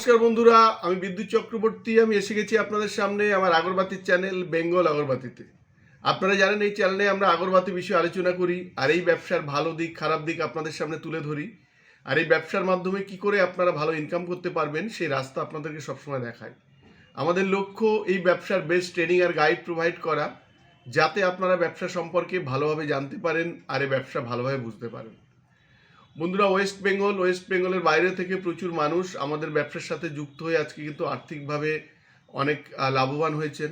নমস্কার বন্ধুরা, আমি বিদ্যুৎ চক্রবর্তী। আমি এসে গেছি আপনাদের সামনে আমার আগরবাতির চ্যানেল বেঙ্গল আগরবাতিতে। আপনারা জানেন এই চ্যানেলে আমরা আগরবাতি বিষয়ে আলোচনা করি আর এই ব্যবসার ভালো দিক খারাপ দিক আপনাদের সামনে তুলে ধরি। আর এই ব্যবসার মাধ্যমে কি করে আপনারা ভালো ইনকাম করতে পারবেন সেই রাস্তা আপনাদেরকে সবসময় দেখায়। আমাদের লক্ষ্য এই ব্যবসার বেস্ট ট্রেনিং আর গাইড প্রোভাইড করা, যাতে আপনারা ব্যবসা সম্পর্কে ভালোভাবে জানতে পারেন আর এই ব্যবসা ভালোভাবে বুঝতে পারেন। বন্ধুরা, ওয়েস্ট বেঙ্গলের বাইরে থেকে প্রচুর মানুষ আমাদের ব্যবসার সাথে যুক্ত হয়ে আজকে কিন্তু আর্থিকভাবে অনেক লাভবান হয়েছেন।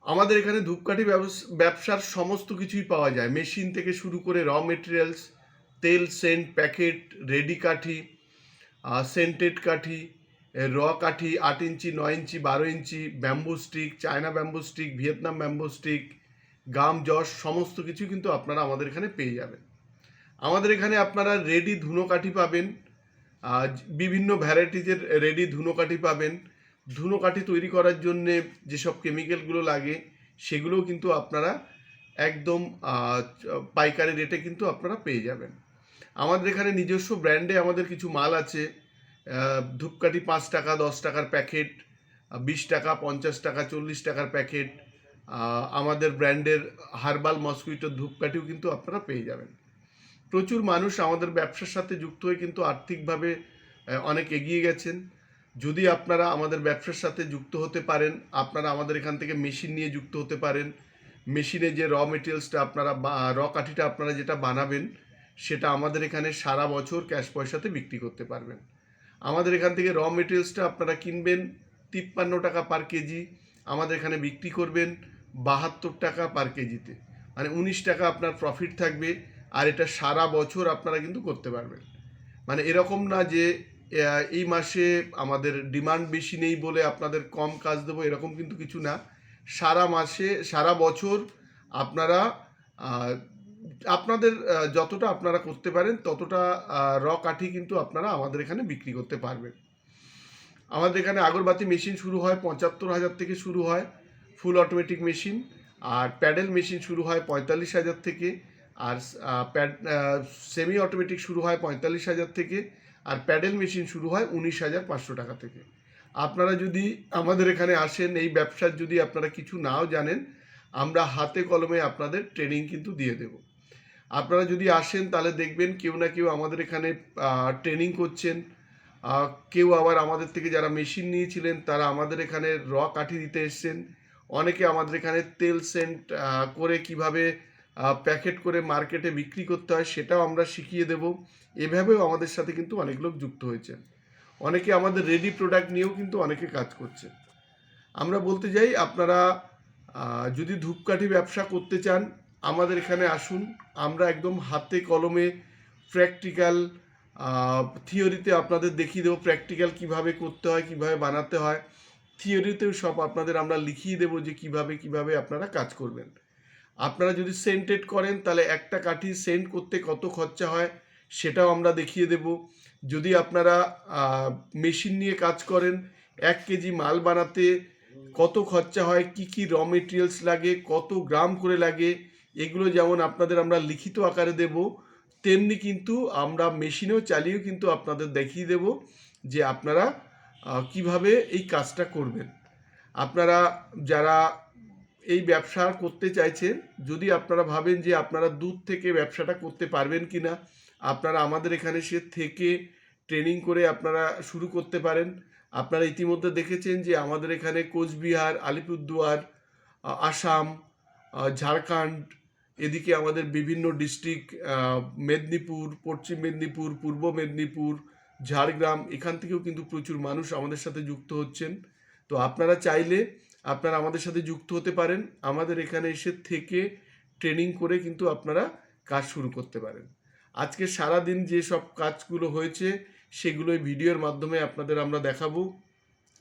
আমাদের এখানে ধূপকাঠি ব্যবসার সমস্ত কিছুই পাওয়া যায়, মেশিন থেকে শুরু করে র মেটেরিয়ালস, তেল, সেন্ট, প্যাকেট, রেডি কাঠি, সেন্টেড কাঠি, র কাঠি 8 inch, 9 inch, 12 inch, bamboo stick, China bamboo stick, Vietnam bamboo stick, gum, joss, সমস্ত কিছু কিন্তু আপনারা আমাদের এখানে পেয়ে যাবেন। আমাদের এখানে আপনারা রেডি ধুনোকাঠি পাবেন, বিভিন্ন ভ্যারাইটিজের রেডি ধুনোকাঠি পাবেন। ধুনোকাঠি তৈরি করার জন্যে যেসব কেমিক্যালগুলো লাগে সেগুলোও কিন্তু আপনারা একদম পাইকারি রেটে কিন্তু আপনারা পেয়ে যাবেন। আমাদের এখানে নিজস্ব ব্র্যান্ডে আমাদের কিছু মাল আছে। ধূপকাঠি 5 টাকা, 10 টাকার প্যাকেট, 20 টাকা, 50 টাকা, 40 টাকার প্যাকেট। আমাদের ব্র্যান্ডের হার্বাল মসকুইটোর ধূপকাঠিও কিন্তু আপনারা পেয়ে যাবেন। প্রচুর মানুষ আমাদের ব্যবসার সাথে যুক্ত হয়ে কিন্তু আর্থিকভাবে অনেক এগিয়ে গেছেন। যদি আপনারা আমাদের ব্যবসার সাথে যুক্ত হতে পারেন, আপনারা আমাদের এখান থেকে মেশিন নিয়ে যুক্ত হতে পারেন। মেশিনে যে র মেটেরিয়ালসটা আপনারা র কাঠিটা আপনারা যেটা বানাবেন সেটা আমাদের এখানে সারা বছর ক্যাশ পয়সাতে বিক্রি করতে পারবেন। আমাদের এখান থেকে র মেটেরিয়ালসটা আপনারা কিনবেন 53 টাকা পার কেজি, আমাদের এখানে বিক্রি করবেন 72 টাকা পার কেজিতে, মানে 19 টাকা আপনার প্রফিট থাকবে। আর এটা সারা বছর আপনারা কিন্তু করতে পারবেন। মানে এরকম না যে এই মাসে আমাদের ডিমান্ড বেশি নেই বলে আপনাদের কম কাজ দেবো, এরকম কিন্তু কিছু না। সারা মাসে সারা বছর আপনারা আপনাদের যতটা আপনারা করতে পারেন ততটা র কাঠি কিন্তু আপনারা আমাদের এখানে বিক্রি করতে পারবেন। আমাদের এখানে আগরবাতি মেশিন শুরু হয় 75,000 থেকে শুরু হয়, ফুল অটোমেটিক মেশিন। আর প্যাডেল মেশিন শুরু হয় 45,000 থেকে, আর সেমি অটোমেটিক শুরু হয় 45,000 থেকে, আর প্যাডেল মেশিন শুরু হয় 19,500 টাকা থেকে। আপনারা যদি আমাদের এখানে আসেন, এই ব্যবসার যদি আপনারা কিছু নাও জানেন, আমরা হাতে কলমে আপনাদের ট্রেনিং কিন্তু দিয়ে দেব। আপনারা যদি আসেন তাহলে দেখবেন কেউ না কেউ আমাদের এখানে ট্রেনিং করছেন, কেউ আবার আমাদের থেকে যারা মেশিন নিয়েছিলেন তারা আমাদের এখানে র কাঠি দিতে এসছেন। অনেকে আমাদের এখানে তেল সেন্ট করে কিভাবে প্যাকেট করে মার্কেটে বিক্রি করতে হয় সেটাও আমরা শিখিয়ে দেব। এভাবেও আমাদের সাথে কিন্তু অনেক লোক যুক্ত হয়েছেন। অনেকে আমাদের রেডি প্রোডাক্ট নিয়েও কিন্তু অনেকে কাজ করছে। আমরা বলতে যাই, আপনারা যদি ধূপকাঠি ব্যবসা করতে চান আমাদের এখানে আসুন। আমরা একদম হাতে কলমে প্র্যাকটিক্যাল থিওরিতে আপনাদের দেখিয়ে দেবো প্র্যাকটিক্যাল কিভাবে করতে হয়, কিভাবে বানাতে হয়। থিওরিতেও সব আপনাদের আমরা লিখিয়ে দেবো যে কিভাবে আপনারা কাজ করবেন। আপনারা যদি সেন্টেড করেন তাহলে একটা কাঠি সেন্ট করতে কত খরচা হয় সেটাও আমরা দেখিয়ে দেব। যদি আপনারা মেশিন নিয়ে কাজ করেন, 1 কেজি মাল বানাতে কত খরচা হয়, কি র মেটেরিয়ালস লাগে, কত গ্রাম করে লাগে, এগুলো যেমন আপনাদের আমরা লিখিত আকারে দেব, তেমনি কিন্তু আমরা মেশিনেও চালিয়েও কিন্তু আপনাদের দেখিয়ে দেব যে আপনারা কিভাবে এই কাজটা করবেন। আপনারা যারা এই ব্যবসা করতে চাইছেন, যদি আপনারা ভাবেন যে আপনারা দূর থেকে ব্যবসাটা করতে পারবেন কি না, আপনারা আমাদের এখানে সে থেকে ট্রেনিং করে আপনারা শুরু করতে পারেন। আপনারা ইতিমধ্যে দেখেছেন যে আমাদের এখানে কোচবিহার, আলিপুরদুয়ার, আসাম, ঝাড়খণ্ড, এদিকে আমাদের বিভিন্ন ডিস্ট্রিক্ট, মেদিনীপুর, পশ্চিম মেদিনীপুর, পূর্ব মেদিনীপুর, ঝাড়গ্রাম, এখান থেকেও কিন্তু প্রচুর মানুষ আমাদের সাথে যুক্ত হচ্ছেন। তো আপনারা চাইলে আপনারা আমাদের সাথে যুক্ত হতে পারেন। আমাদের এখানে এসে থেকে ট্রেনিং করে কিন্তু আপনারা কাজ শুরু করতে পারেন। আজকে সারাদিন যে সব কাজগুলো হয়েছে সেগুলোই ভিডিওর মাধ্যমে আপনাদের আমরা দেখাবো।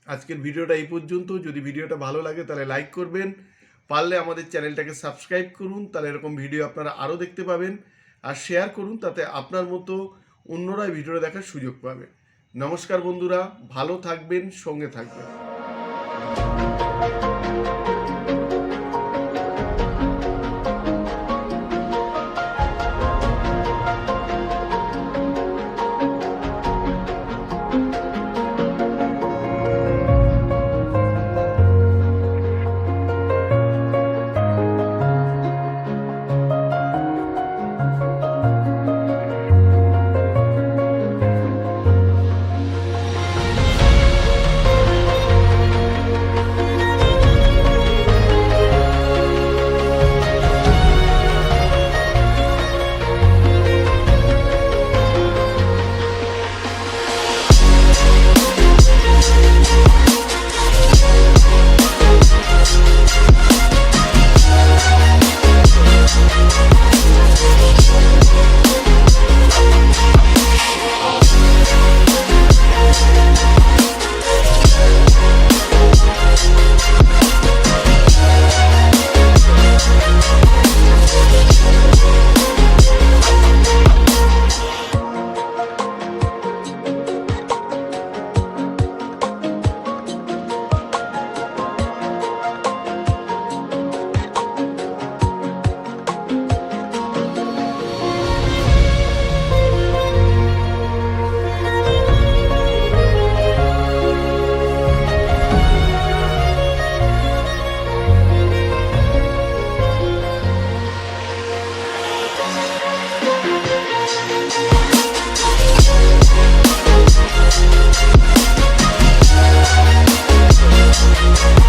আজকের ভিডিওটা এই পর্যন্ত। যদি ভিডিওটা ভালো লাগে তাহলে লাইক করবেন, পারলে আমাদের চ্যানেলটাকে সাবস্ক্রাইব করুন, তাহলে এরকম ভিডিও আপনারা আরও দেখতে পাবেন। আর শেয়ার করুন, তাতে আপনার মতো অন্যরা এই ভিডিওটা দেখার সুযোগ পাবে। নমস্কার বন্ধুরা, ভালো থাকবেন, সঙ্গে থাকবেন। Thank you.